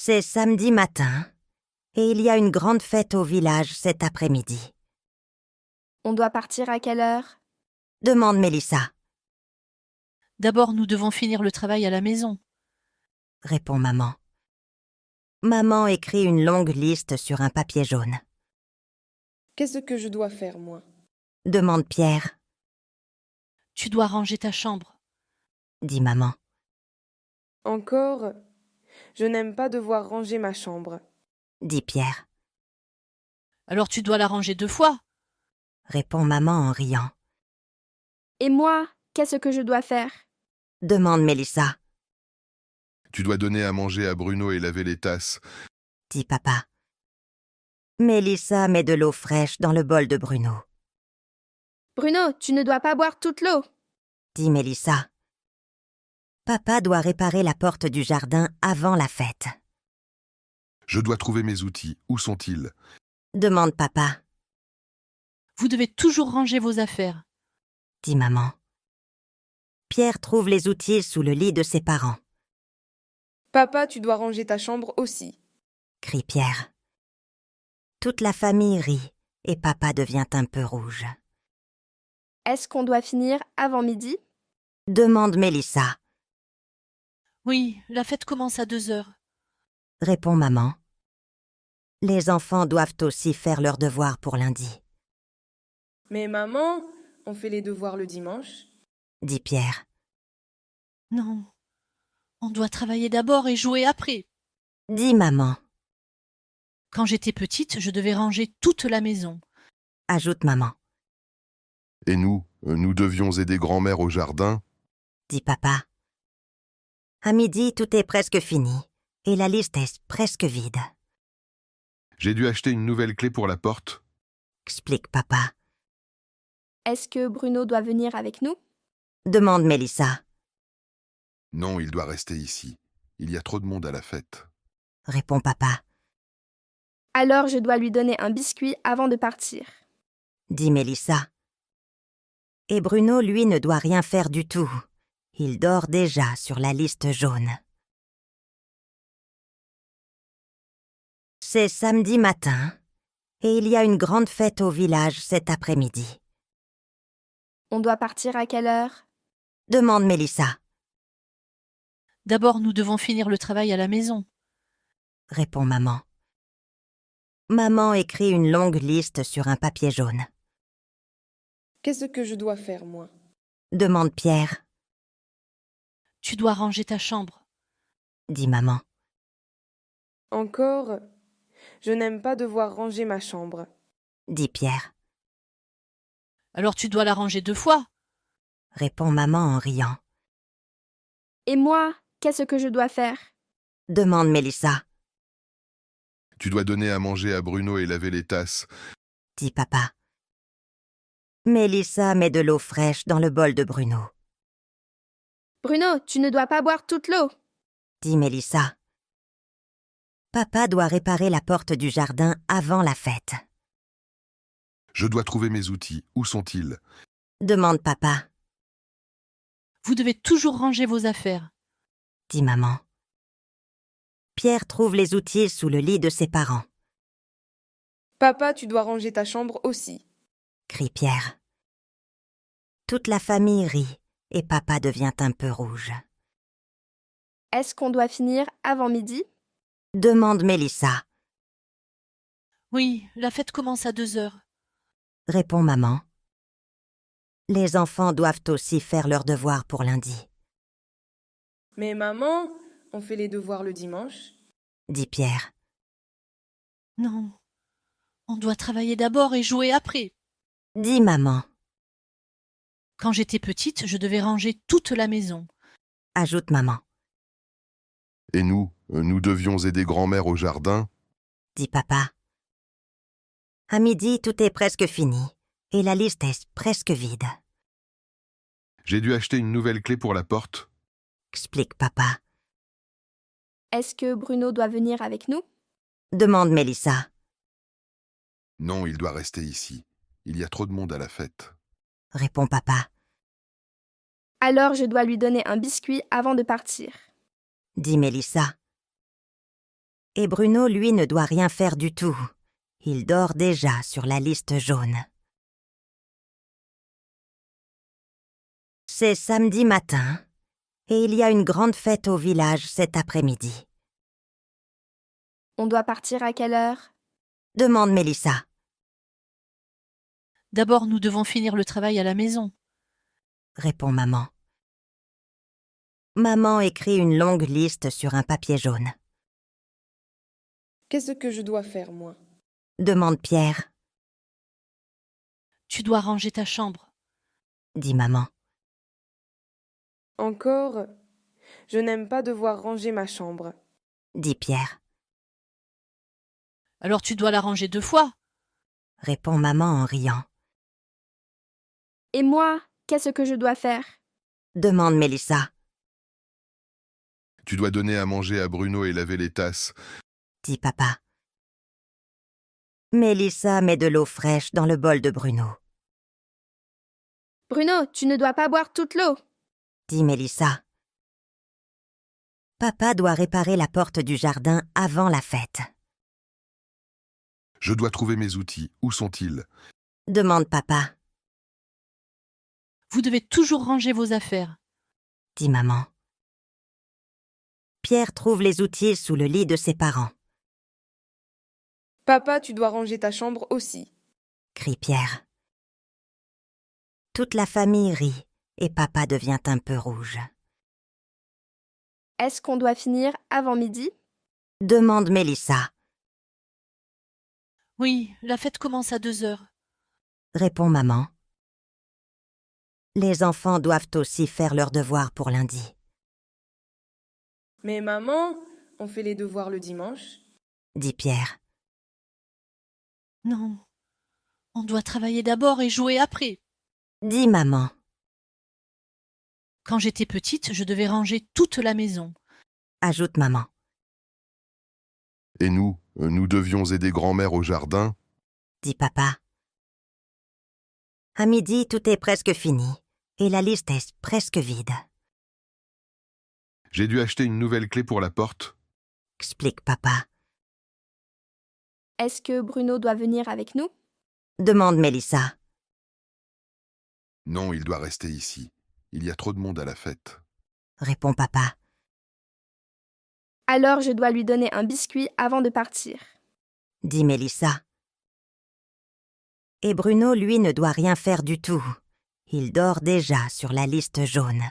C'est samedi matin et il y a une grande fête au village cet après-midi. On doit partir à quelle heure? Demande Mélissa, D'abord, nous devons finir le travail à la maison. répond maman. Maman écrit une longue liste sur un papier jaune. Qu'est-ce que je dois faire, moi? Demande Pierre, Tu dois ranger ta chambre. dit maman. Encore? Je n'aime pas devoir ranger ma chambre. Dit Pierre, Alors tu dois la ranger 2 fois. répond maman en riant. Et moi, qu'est-ce que je dois faire? Demande Mélissa, Tu dois donner à manger à Bruno et laver les tasses. dit papa. Mélissa met de l'eau fraîche dans le bol de Bruno, Bruno, tu ne dois pas boire toute l'eau. dit Mélissa. Papa doit réparer la porte du jardin avant la fête. Je dois trouver mes outils. Où sont-ils? Demande papa, Vous devez toujours ranger vos affaires. dit maman. Pierre trouve les outils sous le lit de ses parents, Papa, tu dois ranger ta chambre aussi. crie Pierre. Toute la famille rit et papa devient un peu rouge. Est-ce qu'on doit finir avant midi? Demande Mélissa, Oui, la fête commence à 2 heures. répond maman. Les enfants doivent aussi faire leurs devoirs pour lundi, Mais maman, on fait les devoirs le dimanche. dit Pierre. Non, on doit travailler d'abord et jouer après. Dit maman, Quand j'étais petite, je devais ranger toute la maison. ajoute maman, Et nous devions aider grand-mère au jardin. dit papa. À midi, tout est presque fini et la liste est presque vide, J'ai dû acheter une nouvelle clé pour la porte. explique papa. Est-ce que Bruno doit venir avec nous? Demande Mélissa, Non, il doit rester ici. Il y a trop de monde à la fête. répond papa. Alors je dois lui donner un biscuit avant de partir. Dit Mélissa. Et Bruno, lui, ne doit rien faire du tout. Il dort déjà sur la liste jaune. C'est samedi matin et il y a une grande fête au village cet après-midi. On doit partir à quelle heure? Demande Mélissa, D'abord, nous devons finir le travail à la maison. répond maman. Maman écrit une longue liste sur un papier jaune. Qu'est-ce que je dois faire, moi? Demande Pierre, Tu dois ranger ta chambre. dit maman. Encore? Je n'aime pas devoir ranger ma chambre. Dit Pierre, Alors tu dois la ranger 2 fois. répond maman en riant. Et moi, qu'est-ce que je dois faire? Demande Mélissa, Tu dois donner à manger à Bruno et laver les tasses. dit papa. Mélissa met de l'eau fraîche dans le bol de Bruno, Bruno, tu ne dois pas boire toute l'eau. dit Mélissa. Papa doit réparer la porte du jardin avant la fête. Je dois trouver mes outils. Où sont-ils? Demande papa, Vous devez toujours ranger vos affaires. dit maman. Pierre trouve les outils sous le lit de ses parents, Papa, tu dois ranger ta chambre aussi. crie Pierre. Toute la famille rit et papa devient un peu rouge. Est-ce qu'on doit finir avant midi? Demande Mélissa, Oui, la fête commence à 2 heures. répond maman. Les enfants doivent aussi faire leurs devoirs pour lundi, Mais maman, on fait les devoirs le dimanche. dit Pierre. Non, on doit travailler d'abord et jouer après. Dit maman, Quand j'étais petite, je devais ranger toute la maison. ajoute maman, Et nous devions aider grand-mère au jardin. dit papa. À midi, tout est presque fini et la liste est presque vide, J'ai dû acheter une nouvelle clé pour la porte. explique papa. Est-ce que Bruno doit venir avec nous? Demande Mélissa, Non, il doit rester ici. Il y a trop de monde à la fête. répond papa. Alors je dois lui donner un biscuit avant de partir. Dit Mélissa. Et Bruno, lui, ne doit rien faire du tout. Il dort déjà sur la liste jaune. C'est samedi matin, et il y a une grande fête au village cet après-midi. On doit partir à quelle heure? Demande Mélissa. D'abord, nous devons finir le travail à la maison. Répond maman. Maman écrit une longue liste sur un papier jaune. Qu'est-ce que je dois faire, moi? Demande Pierre, Tu dois ranger ta chambre. dit maman. Encore, je n'aime pas devoir ranger ma chambre. Dit Pierre, Alors tu dois la ranger 2 fois. répond maman en riant. Et moi, qu'est-ce que je dois faire? Demande Mélissa, Tu dois donner à manger à Bruno et laver les tasses. dit papa. Mélissa met de l'eau fraîche dans le bol de Bruno, Bruno, tu ne dois pas boire toute l'eau. dit Mélissa. Papa doit réparer la porte du jardin avant la fête. Je dois trouver mes outils. Où sont-ils? Demande papa, Vous devez toujours ranger vos affaires. dit maman. Pierre trouve les outils sous le lit de ses parents, Papa, tu dois ranger ta chambre aussi. crie Pierre. Toute la famille rit et papa devient un peu rouge. Est-ce qu'on doit finir avant midi? Demande Mélissa, Oui, la fête commence à 2 heures. répond maman. Les enfants doivent aussi faire leurs devoirs pour lundi, Mais maman, on fait les devoirs le dimanche. dit Pierre. Non, on doit travailler d'abord et jouer après. Dit maman, Quand j'étais petite, je devais ranger toute la maison. ajoute maman. Et nous devions aider grand-mère au jardin. Dit papa. À midi, tout est presque fini et la liste est presque vide, J'ai dû acheter une nouvelle clé pour la porte. explique papa. Est-ce que Bruno doit venir avec nous? Demande Mélissa, Non, il doit rester ici. Il y a trop de monde à la fête. répond papa. Alors je dois lui donner un biscuit avant de partir. Dit Mélissa. Et Bruno, lui, ne doit rien faire du tout. Il dort déjà sur la liste jaune.